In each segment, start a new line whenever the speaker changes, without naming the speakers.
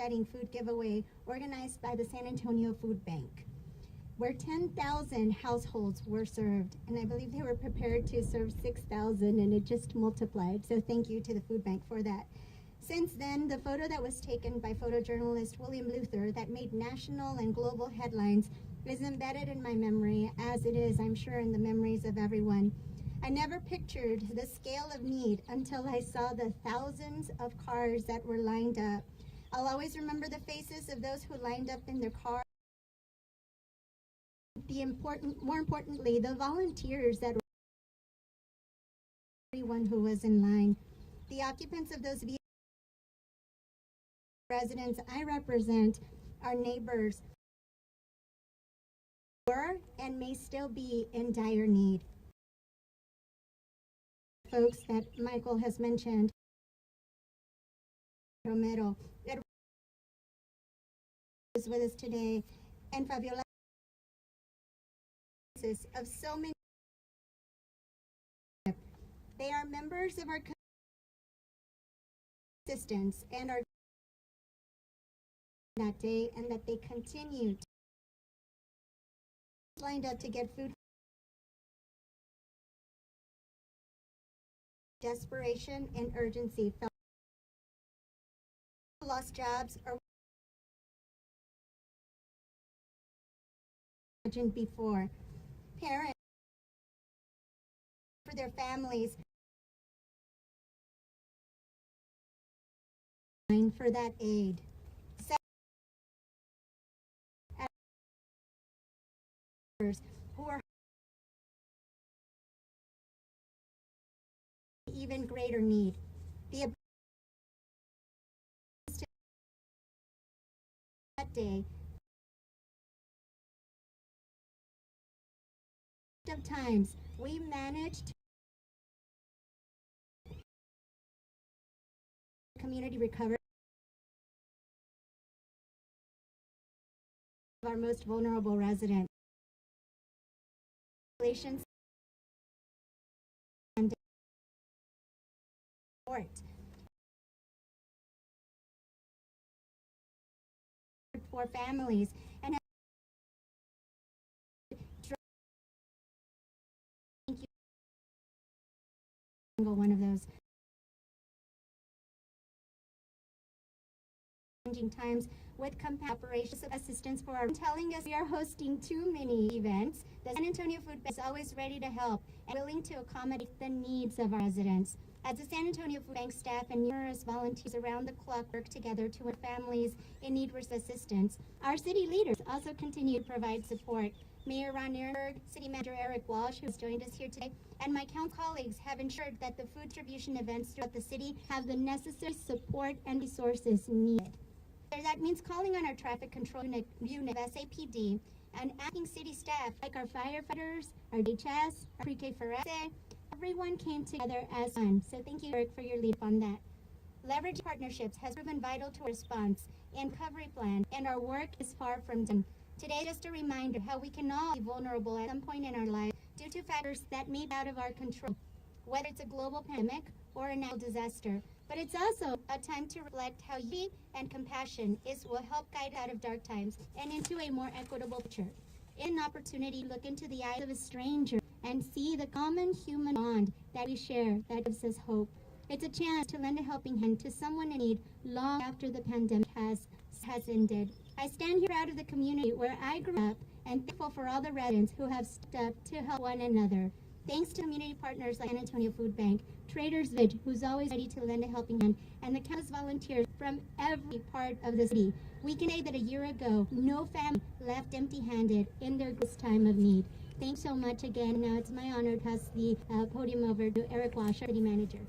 record-setting food giveaway organized by the San Antonio Food Bank, where 10,000 households were served, and I believe they were prepared to serve 6,000, and it just multiplied. So thank you to the food bank for that. Since then, the photo that was taken by photojournalist William Luther that made national and global headlines is embedded in my memory, as it is, I'm sure, in the memories of everyone. I never pictured the scale of need until I saw the thousands of cars that were lined up. I'll always remember the faces of those who lined up in their cars. More importantly, the volunteers that were everyone who was in line. The occupants of those vehicles, residents I represent, our neighbors, were and may still be in dire need. Folks that Michael has mentioned, Romero, that is with us today, and Fabiola, of so many. They are members of our assistance and are that day, and that they continue to lined up to get food. Desperation and urgency felt lost jobs or imagined before. Parents for their families for that aid. Who are even greater need. The that day of times we managed community recovery of our most vulnerable residents. Relations and support. For families and thank you single one of those challenging times with operations assistance for our telling us we are hosting too many events. The San Antonio Food Bank is always ready to help and willing to accommodate the needs of our residents. As the San Antonio Food Bank staff and numerous volunteers around the clock work together to help families in need with assistance, our city leaders also continue to provide support. Mayor Ron Nierenberg, City Manager Eric Walsh, who has joined us here today, and my council colleagues have ensured that the food distribution events throughout the city have the necessary support and resources needed. That means calling on our traffic control unit of SAPD and asking city staff like our firefighters, our DHS, our pre-K forensic, everyone came together as one. So thank you, Eric, for your lead on that. Leverage partnerships has proven vital to our response and recovery plan, and our work is far from done. Today, just a reminder how we can all be vulnerable at some point in our life due to factors that may be out of our control, whether it's a global pandemic or a natural disaster. But it's also a time to reflect how unity and compassion will help guide out of dark times and into a more equitable future. An opportunity to look into the eyes of a stranger and see the common human bond that we share that gives us hope. It's a chance to lend a helping hand to someone in need long after the pandemic has ended. I stand here proud of the community where I grew up and thankful for all the residents who have stepped up to help one another. Thanks to community partners like San Antonio Food Bank, Traders Village, who's always ready to lend a helping hand, and the countless volunteers from every part of the city, we can say that a year ago, no family left empty-handed in their greatest time of need. Thanks so much again. Now it's my honor to pass the podium over to Eric Walsh, our city manager.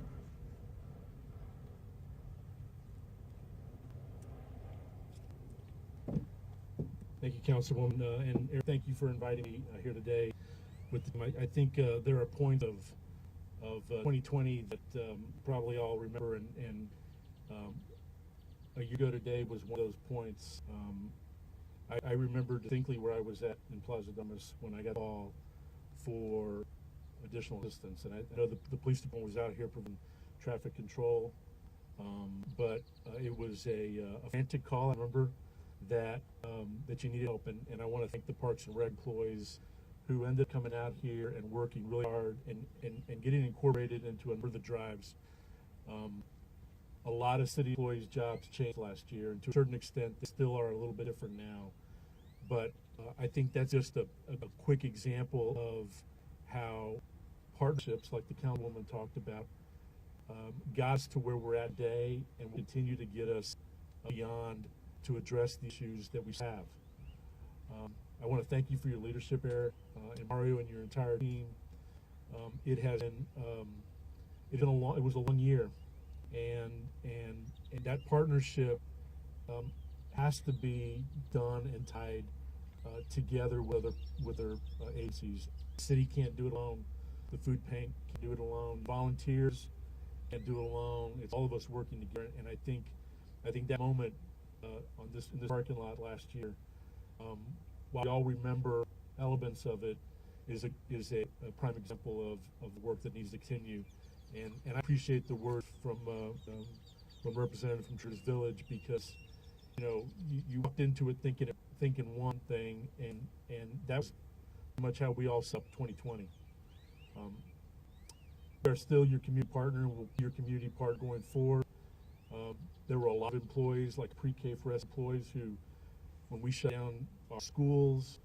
Thank you, Councilwoman, and Eric, thank you for inviting me here today. I think there are points of 2020 that probably all remember, and a year ago today was one of those points. I remember distinctly where I was at in Plaza Damas when I got a call for additional assistance, and I know the police department was out here providing traffic control. But it was a frantic call. I remember that that you needed help, and I want to thank the Parks and Rec employees who ended up coming out here and working really hard and getting incorporated into a number of the drives. A lot of city employees' jobs changed last year, and to a certain extent, they still are a little bit different now. But I think that's just a quick example of how partnerships, like the councilwoman talked about, got us to where we're at today and will continue to get us beyond to address the issues that we have. I want to thank you for your leadership, Eric, and Mario, and your entire team. It has been it was a long year, and that partnership has to be done and tied together with other agencies. The city can't do it alone. The food bank can't do it alone. Volunteers can't do it alone. It's all of us working together. And I think that moment in this parking lot last year, while we all remember elements of it, is a prime example of the work that needs to continue. And I appreciate the words from Representative from Trinidad Village, because you walked into it thinking one thing, and that was much how we all saw 2020. We are still your community partner, and we'll be your community partner going forward. There were a lot of employees, like pre-K4S employees, who, when we shut down our schools,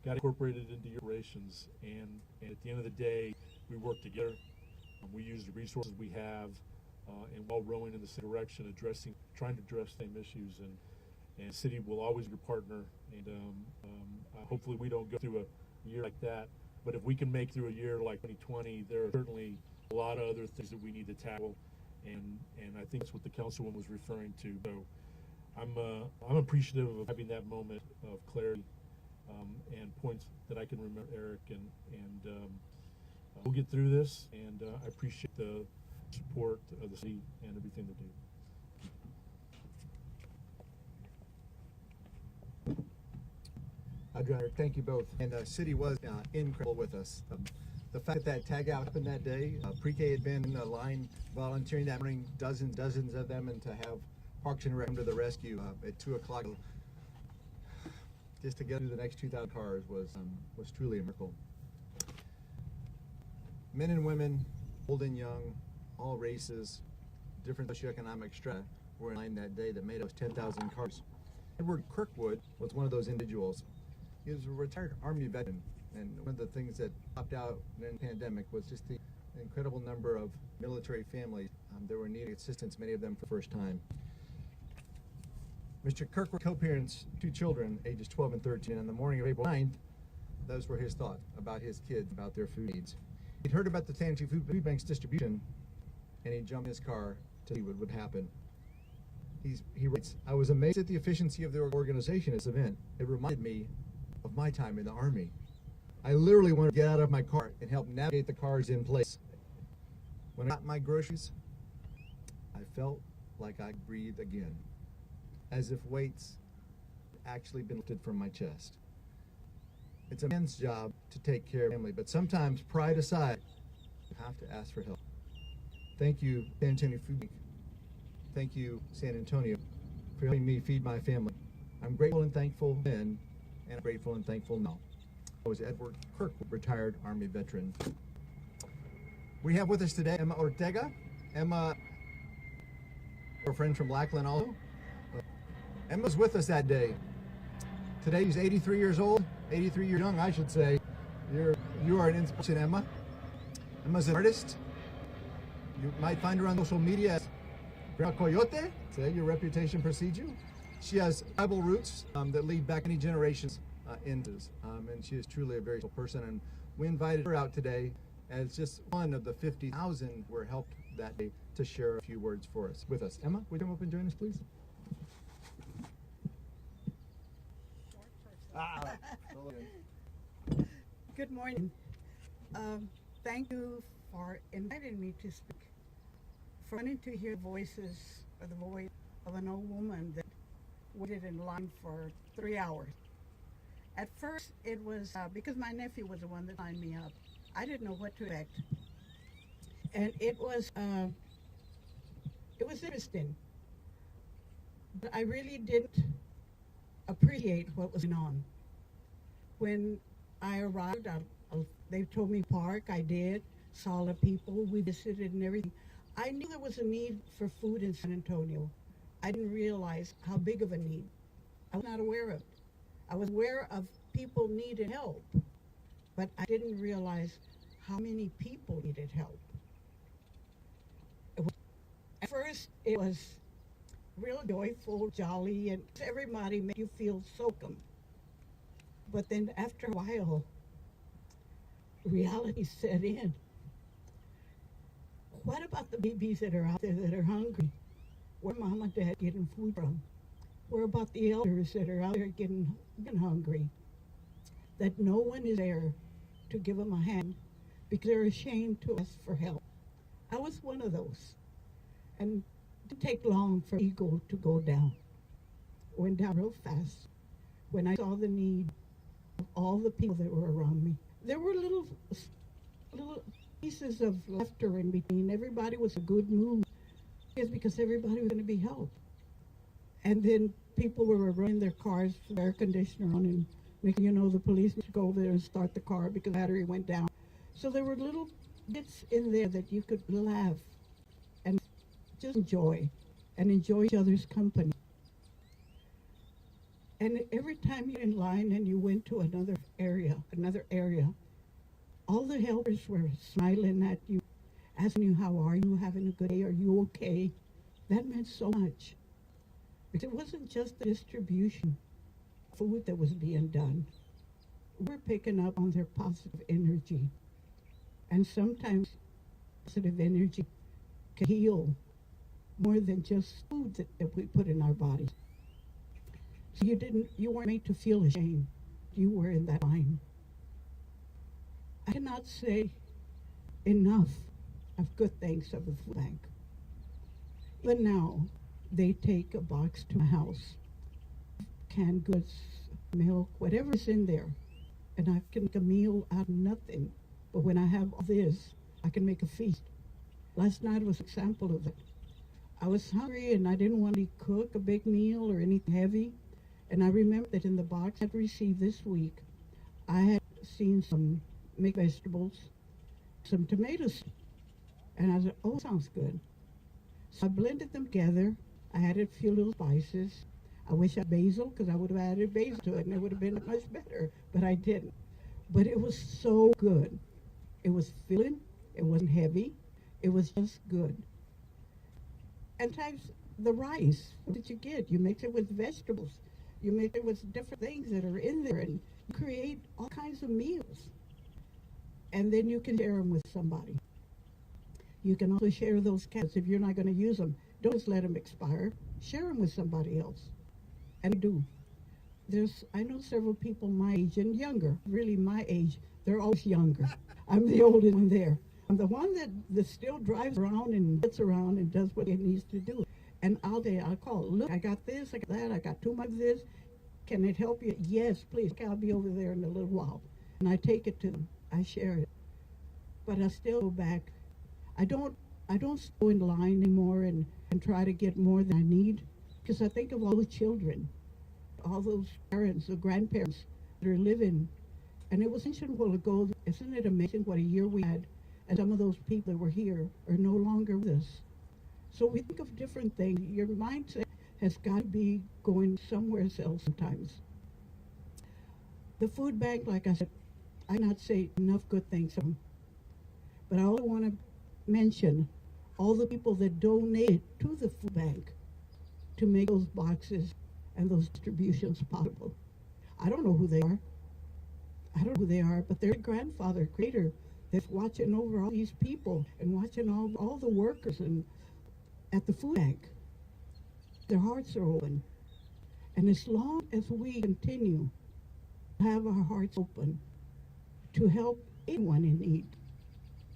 got incorporated into your operations. And at the end of the day, we worked together. We used the resources we have, and while rowing in the same direction, trying to address the same issues. And the city will always be a partner. And hopefully we don't go through a year like that. But if we can make through a year like 2020, there are certainly a lot of other things that we need to tackle. And I think that's what the councilwoman was referring to. So I'm appreciative of having that moment of clarity and points that I can remember, Eric, and we'll get through this. And I appreciate the support of the city and everything they do.
Adrian, thank you both. And City was incredible with us. The fact that tag out happened that day, pre-K had been in the line volunteering that morning, dozens of them, and to have Parks and Rec come to the rescue at 2 o'clock just to get through the next 2,000 cars was truly a miracle. Men and women, old and young, all races, different socioeconomic strata were in line that day that made those 10,000 cars. Edward Kirkwood was one of those individuals. He was a retired Army veteran, and one of the things that popped out in the pandemic was just the incredible number of military families that were needing assistance, many of them for the first time. Mr. Kirkwood co-parents 2 children, ages 12 and 13, and on the morning of April 9th, those were his thoughts about his kids, about their food needs. He'd heard about the Sanity Food Bank's distribution, and he jumped in his car to see what would happen. He writes, "I was amazed at the efficiency of their organization at this event. It reminded me of my time in the Army. I literally wanted to get out of my car and help navigate the cars in place. When I got my groceries, I felt like I breathed again, as if weights had actually been lifted from my chest. It's a man's job to take care of family, but sometimes, pride aside, you have to ask for help. Thank you, San Antonio Food Bank. Thank you, San Antonio, for helping me feed my family. I'm grateful and thankful then, and I'm grateful and thankful now." That was Edward Kirkwood, retired Army veteran. We have with us today Emma Ortega. Emma, our friend from Lackland also. Emma's with us that day. Today she's 83 years old, 83 years young, I should say. You are an inspiration, Emma. Emma's an artist. You might find her on social media as Grandma Coyote. Say your reputation precedes you. She has tribal roots that lead back many generations into, and she is truly a very special person. And we invited her out today as just one of the 50,000 who were helped that day to share a few words with us. Emma, would you come up and join us, please?
Good morning. Thank you for inviting me to speak. For wanting to hear voices, or the voice of an old woman that waited in line for 3 hours. At first, it was because my nephew was the one that signed me up. I didn't know what to expect. And it was it was interesting. But I really didn't appreciate what was going on. When I arrived, they told me park, I did, saw the people, we visited and everything. I knew there was a need for food in San Antonio. I didn't realize how big of a need. I was not aware of it. I was aware of people needed help, but I didn't realize how many people needed help. At first, it was real joyful, jolly, and everybody made you feel welcome. But then after a while, reality set in. What about the babies that are out there that are hungry? Where mom and dad getting food from? Where about the elders that are out there getting hungry? That no one is there to give them a hand because they're ashamed to ask for help. I was one of those. And it didn't take long for ego to go down. It went down real fast when I saw the need of all the people that were around me. There were little pieces of laughter in between. Everybody was in a good mood. It's because everybody was going to be helped. And then people were running their cars with the air conditioner on and making, the police need to go over there and start the car because the battery went down. So there were little bits in there that you could laugh and just enjoy each other's company. And every time you're in line and you went to another area, all the helpers were smiling at you, asking you, how are you, having a good day, are you okay? That meant so much. Because it wasn't just the distribution of food that was being done. We're picking up on their positive energy. And sometimes positive energy can heal more than just food that we put in our bodies. So you weren't made to feel ashamed. You were in that line. I cannot say enough of good things of the food bank. Even now, they take a box to my house, canned goods, milk, whatever is in there, and I can make a meal out of nothing. But when I have all this, I can make a feast. Last night was an example of it. I was hungry and I didn't want to cook a big meal or anything heavy. And I remember that in the box I'd received this week, I had seen some mixed vegetables, some tomatoes. And I said, oh, sounds good. So I blended them together. I added a few little spices. I wish I had basil, because I would have added basil to it and it would have been much better, but I didn't. But it was so good. It was filling, it wasn't heavy, it was just good. And times the rice, what did you get? You mix it with vegetables. You mix it with different things that are in there and you create all kinds of meals. And then you can share them with somebody. You can also share those cans. If you're not going to use them, don't just let them expire. Share them with somebody else. And I do. I know several people my age and younger, really my age. They're always younger. I'm the oldest one there. I'm the one that still drives around and gets around and does what it needs to do. And I'll call, look, I got this, I got that, I got too much of this. Can it help you? Yes, please. I'll be over there in a little while. And I take it to them. I share it. But I still go back. I don't go in line anymore and try to get more than I need, because I think of all the children, all those parents, the grandparents that are living. And it was mentioned a while ago, isn't it amazing what a year we had, and some of those people that were here are no longer with us. So we think of different things. Your mindset has got to be going somewhere else sometimes. The food bank, like I said, I cannot say enough good things of them. But I also want to mention all the people that donated to the food bank to make those boxes and those distributions possible. I don't know who they are. But their grandfather, creator, that's watching over all these people and watching all the workers and at the food bank. Their hearts are open. And as long as we continue to have our hearts open to help anyone in need,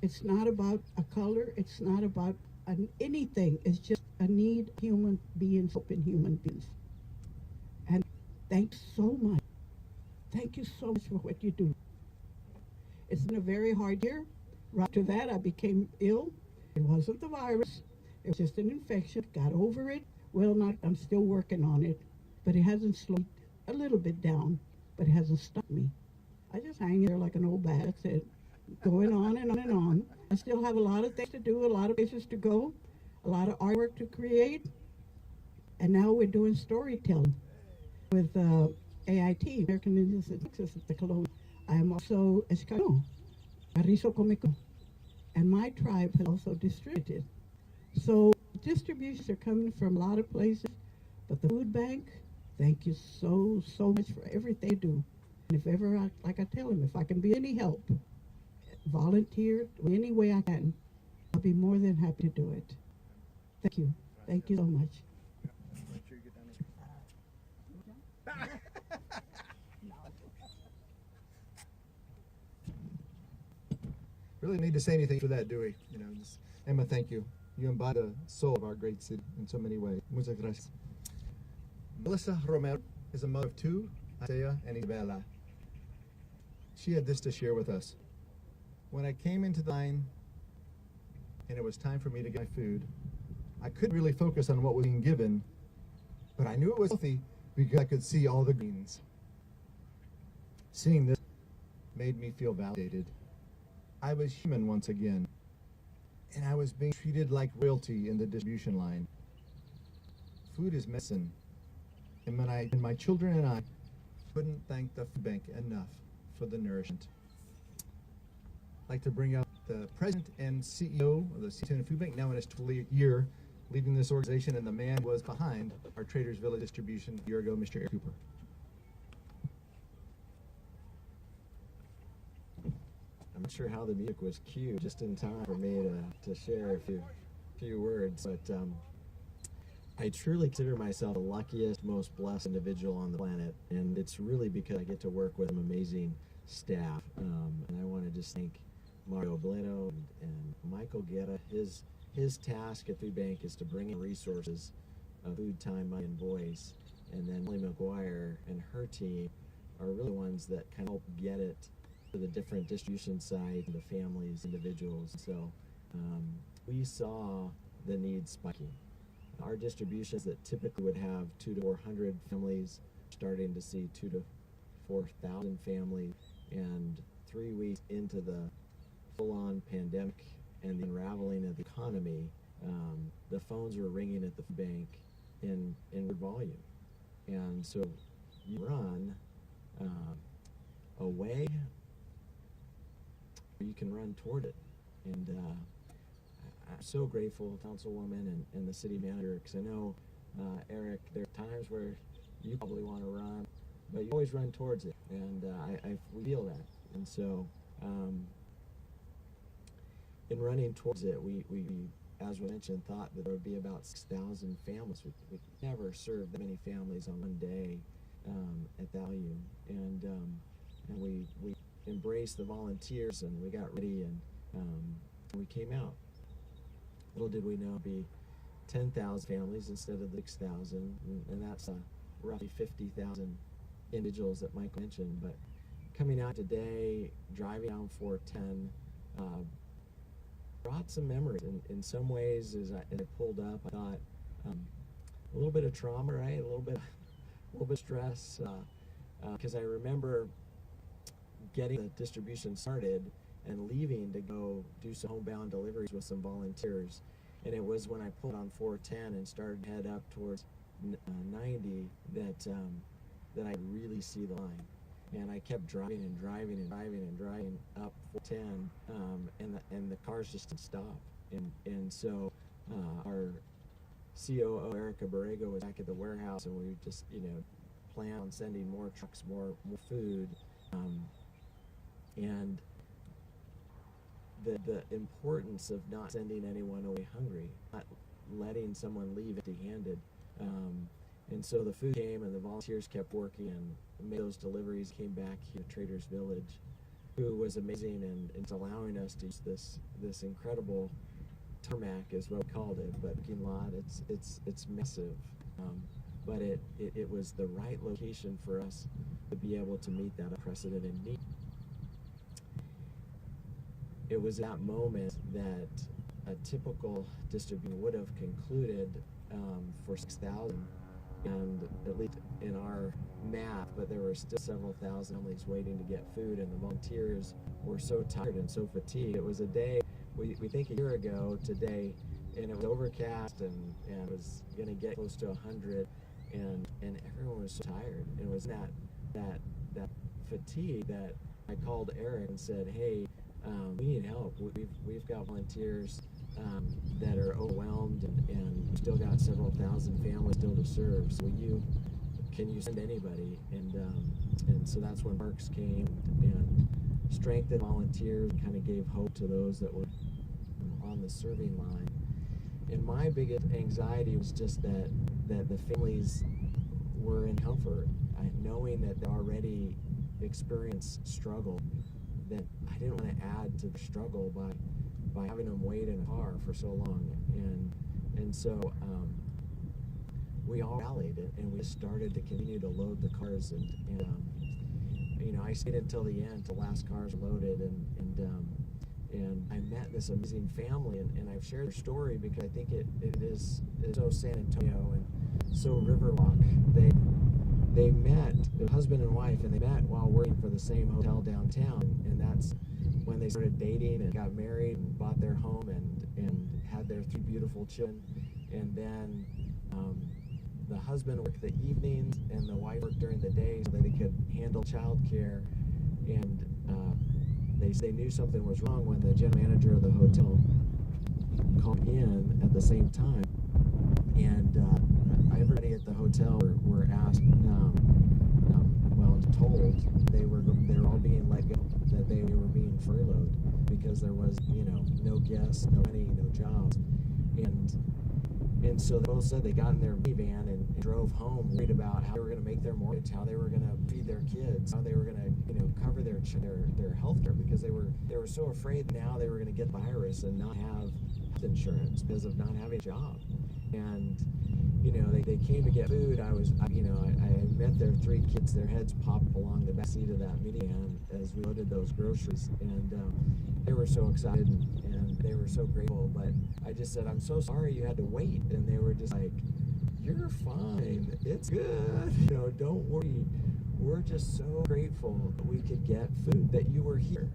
it's not about a color, it's not about anything, it's just a need human beings helping human beings. And thanks so much. Thank you so much for what you do. It's been a very hard year. Right after that, I became ill. It wasn't the virus. It was just an infection. Got over it. Well, not. I'm still working on it, but it hasn't slowed a little bit down, but it hasn't stopped me. I just hang there like an old bat. That's it. Going on and on and on. I still have a lot of things to do, a lot of places to go, a lot of artwork to create, and now we're doing storytelling with AIT, American Indians in Texas at the Colón. I am also Escano, Carrizo Comico, and my tribe has also distributed. So distributions are coming from a lot of places, but the food bank, thank you so much for everything they do. And if ever, like I tell them, if I can be any help, volunteer any way I can, I'll be more than happy to do it. Thank you. Thank you so much.
Make sure you get down there. Really need to say anything for that, do we? You know, just, Emma, thank you. You embody the soul of our great city in so many ways. Muchas gracias. Melissa Romero is a mother of two, Isaiah and Isabella. She had this to share with us. When I came into the line and it was time for me to get my food, I couldn't really focus on what was being given, but I knew it was healthy because I could see all the greens. Seeing this made me feel validated. I was human once again, and I was being treated like royalty in the distribution line. Food is medicine, and my children and I couldn't thank the food bank enough for the nourishment. I'd like to bring out the president and CEO of the Seattle Food Bank, now in his 12th year leading this organization, and the man who was behind our Traders Village distribution a year ago, Mr. Eric Cooper.
I'm not sure how the music was cued just in time for me to share a few words, but I truly consider myself the luckiest, most blessed individual on the planet, and it's really because I get to work with an amazing staff. And I want to just thank Mario Bleno and Michael Guerra. His task at Food Bank is to bring in resources of food, time, money, and voice, and then Molly McGuire and her team are really ones that kind of help get it to the different distribution sites, the families, individuals. So we saw the needs spiking. Our distributions that typically would have 200 to 400 families, starting to see 2,000 to 4,000 families, and 3 weeks into the full-on pandemic and the unraveling of the economy, the phones were ringing at the food bank in volume. And so you run away, or you can run toward it. And I'm so grateful, Councilwoman and the city manager, because I know, Eric, there are times where you probably want to run, but you always run towards it, and we feel that. And so in running towards it, we as we mentioned, thought that there would be about 6,000 families. We never served that many families on one day at that volume, and we embraced the volunteers, and we got ready, and we came out. Little did we know it'd be 10,000 families instead of the 6,000, and that's roughly 50,000 individuals that Mike mentioned. But coming out today, driving down 410, brought some memories. In some ways, as I pulled up, I thought a little bit of trauma, right? A little bit of stress, because I remember getting the distribution started and leaving to go do some homebound deliveries with some volunteers. And it was when I pulled on 410 and started to head up towards 90 that I really see the line. And I kept driving up 410, and the cars just didn't stop. And so our COO, Erica Borrego, was back at the warehouse, and we just, plan on sending more trucks, more food. And the importance of not sending anyone away hungry, not letting someone leave empty-handed. And so the food came, and the volunteers kept working and made those deliveries, came back here to Traders Village, who was amazing, and it's allowing us to use this incredible tarmac, is what we called it, but parking lot, it's massive. But it was the right location for us to be able to meet that unprecedented need. It was that moment that a typical distribution would have concluded for 6,000, and at least in our math, but there were still several thousand families waiting to get food, and the volunteers were so tired and so fatigued. It was a day, we think a year ago today, and it was overcast and it was going to get close to 100, and everyone was so tired. And it was that fatigue that I called Eric and said, hey, we need help. We've got volunteers that are overwhelmed, and we've still got several thousand families still to serve. So can you send anybody? And so that's when Parks came and strengthened volunteers, and kind of gave hope to those that were on the serving line. And my biggest anxiety was just that the families were in comfort, knowing that they already experienced struggle, that I didn't want to add to the struggle by having them wait in a car for so long. And so we all rallied, and we started to continue to load the cars, and I stayed until the end, till the last cars were loaded, and I met this amazing family, and I've shared their story because I think it is so San Antonio and so Riverwalk. They met, the husband and wife, and they met while working for the same hotel downtown, and that's when they started dating and got married and bought their home and had their 3 beautiful children. And then the husband worked the evenings and the wife worked during the day so that they could handle childcare. And they knew something was wrong when the general manager of the hotel called in at the same time. And everybody at the hotel were asked, told they were all being let go, that they were being furloughed because there was, no guests, no money, no jobs. And so they both said they got in their minivan and drove home, worried about how they were going to make their mortgage, how they were going to feed their kids, how they were going to cover their health care, because they were so afraid now they were going to get the virus and not have health insurance because of not having a job. And they came to get food. I met their 3 kids. Their heads popped along the back seat of that minivan as we loaded those groceries, and they were so excited and they were so grateful. But I just said, I'm so sorry you had to wait, and they were just like, you're fine, it's good, don't worry. We're just so grateful that we could get food, that you were here,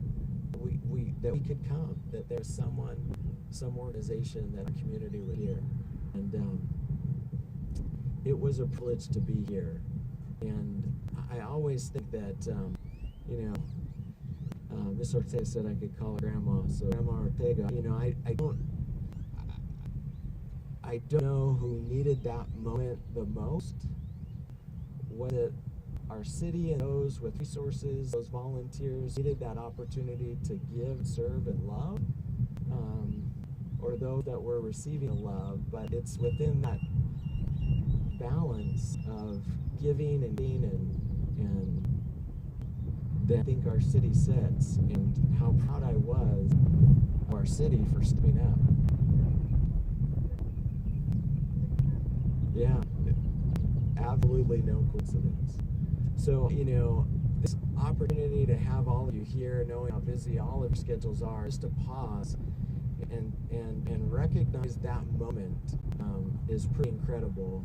that we could come, that there's some organization, that our community was here. And it was a privilege to be here. And I always think that, Miss Ortega said I could call her Grandma, so Grandma Ortega, I don't know who needed that moment the most. Was it our city and those with resources, those volunteers needed that opportunity to give, serve, and love? Or those that were receiving love? But it's within that balance of giving and being and that I think our city sets, and how proud I was of our city for stepping up. Yeah, absolutely no coincidence. So, this opportunity to have all of you here, knowing how busy all of your schedules are, just to pause and recognize that moment is pretty incredible.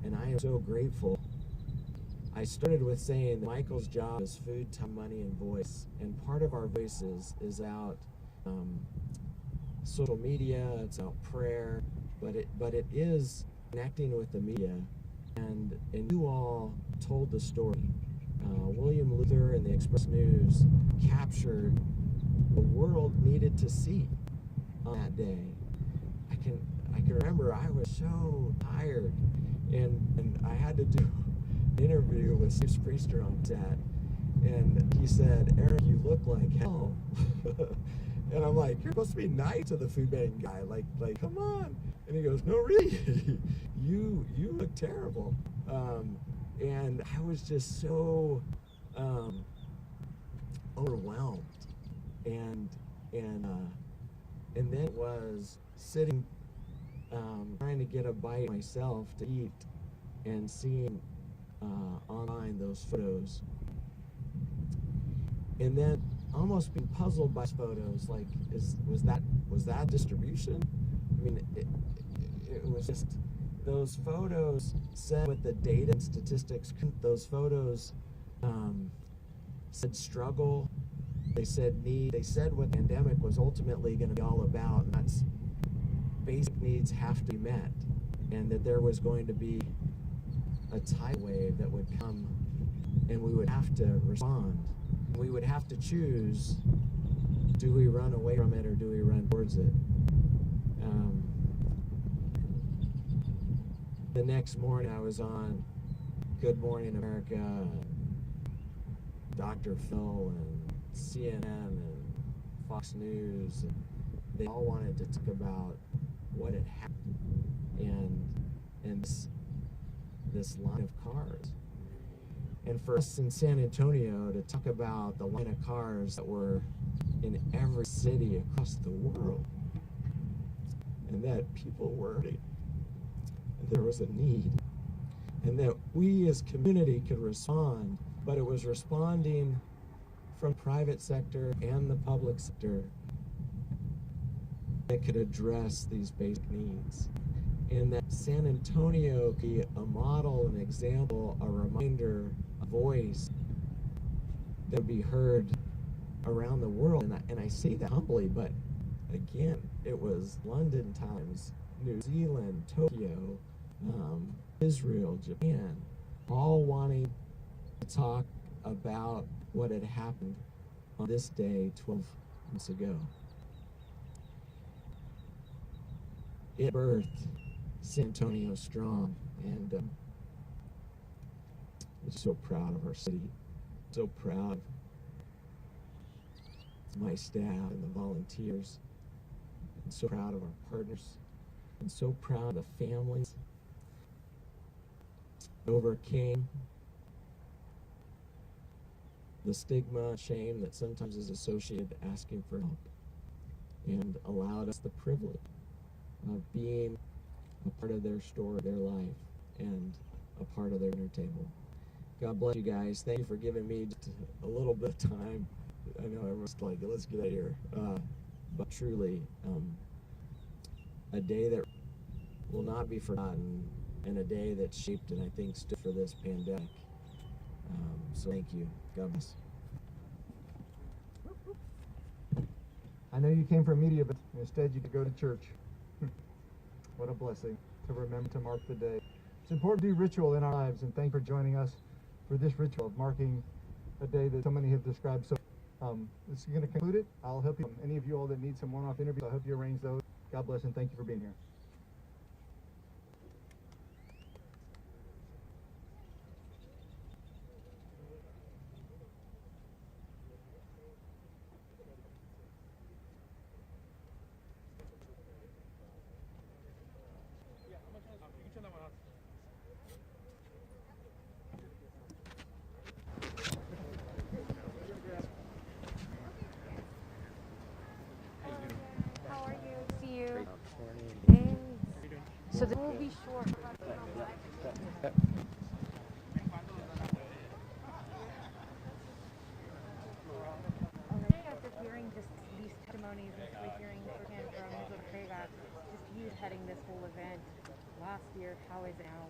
And I am so grateful. I started with saying that Michael's job is food, time, money, and voice. And part of our voices is out social media, it's out prayer, but it is connecting with the media. And you all told the story. William Luther and the Express News captured the world needed to see on that day. I can remember I was so tired, and I had to do an interview with Steve Priester on set, and he said, "Eric, you look like hell." And I'm like, "You're supposed to be nice to the food bank guy, like come on." And he goes, "No, really, you look terrible." And I was just so overwhelmed, and then was sitting trying to get a bite myself to eat, and seeing online those photos, and then almost being puzzled by photos. Like, was that distribution? I mean, it was just, those photos said what the data and statistics. Those photos said struggle. They said need. They said what the pandemic was ultimately going to be all about, and that's basic needs have to be met, and that there was going to be a tidal wave that would come, and we would have to respond. We would have to choose: do we run away from it or do we run towards it? The next morning, I was on Good Morning America, Dr. Phil, and CNN, and Fox News, and they all wanted to talk about what had happened and this line of cars. And for us in San Antonio to talk about the line of cars that were in every city across the world, and that people were hurting, and there was a need, and that we as community could respond, but it was responding from private sector and the public sector that could address these basic needs. And that San Antonio could be a model, an example, a reminder, a voice that would be heard around the world. And I say that humbly, but again, it was London Times, New Zealand, Tokyo, Israel, Japan, all wanting to talk about what had happened on this day 12 months ago. It birthed San Antonio Strong, and I'm just so proud of our city, so proud of my staff and the volunteers, and so proud of our partners, and so proud of the families that overcame the stigma and shame that sometimes is associated with asking for help, and allowed us the privilege of being a part of their story, their life, and a part of their dinner table. God bless you guys. Thank you for giving me just a little bit of time. I know everyone's like, let's get out of here. But truly, a day that will not be forgotten, and a day that shaped and I think stood for this pandemic. So thank you. God bless.
I know you came from media, but instead you could go to church. What a blessing to remember to mark the day. It's important to do ritual in our lives, and thank you for joining us for this ritual of marking a day that so many have described. So this is going to conclude it. I'll help you. Any of you all that need some one-off interviews, I'll help you arrange those. God bless, and thank you for being here.
How are you? See you. Hey. So this will be short. Already after hearing just these testimonies and we're hearing firsthand from Mr. Vega, just you heading this whole event last year, how is it now?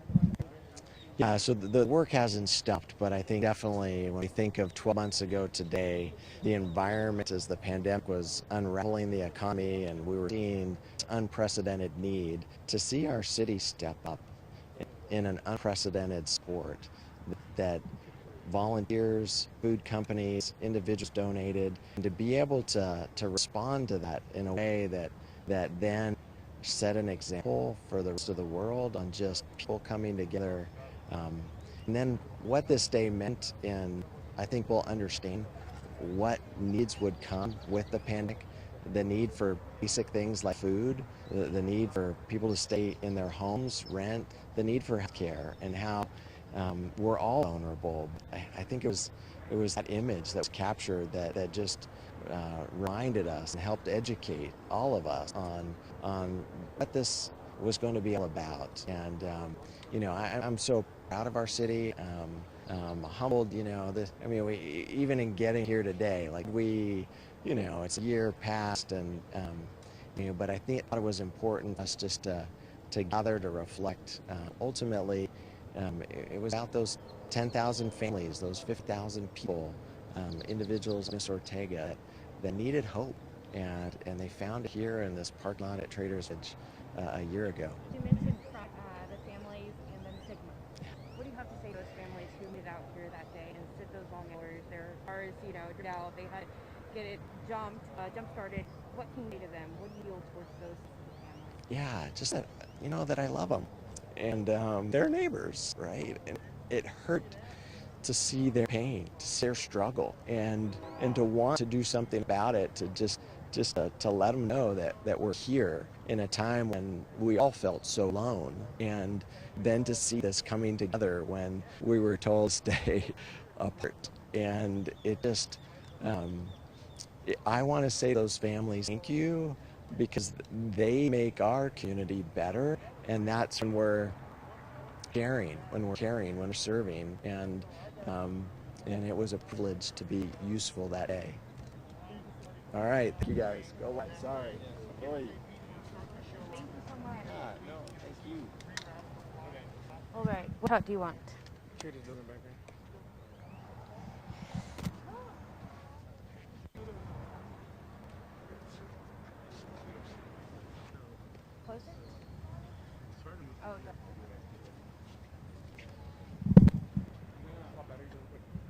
Yeah, so the work hasn't stopped, but I think definitely when we think of 12 months ago today, the environment as the pandemic was unraveling the economy and we were seeing unprecedented need to see our city step up in an unprecedented sport that volunteers, food companies, individuals donated, and to be able to respond to that in a way that then set an example for the rest of the world on just people coming together. And then what this day meant, and I think we'll understand what needs would come with the pandemic, the need for basic things like food, the need for people to stay in their homes, rent, the need for healthcare, and how we're all vulnerable. I think it was that image that was captured that just reminded us and helped educate all of us on what this was going to be all about. And I'm so proud of our city. humbled, I mean, even in getting here today, like it's a year past, and but I think it was important us just to gather, to reflect. Ultimately, it was about those 10,000 families, those 50,000 people, individuals, Miss Ortega, that needed hope, and they found it here in this parking lot at Trader's Edge a year ago.
You mentioned the families and the stigma. What do you have to say to those families who made it out here that day and sit those long hours? Their cars, driven out. They had to get it jump started. What can you say to them? What do you feel towards those families?
Yeah, just that that I love them, and they're neighbors, right? And it hurt to see their pain, to see their struggle, and to want to do something about it, to just to let them know that we're here in a time when we all felt so alone, and then to see this coming together when we were told to stay apart. And it just, I want to say to those families, thank you, because they make our community better, and that's when we're caring, when we're serving, and it was a privilege to be useful that day. All right, thank you guys. Go on. Sorry. Boy.
Thank you so much.
Yeah, no, thank you.
All right. What talk do you want? Close it? Oh, okay.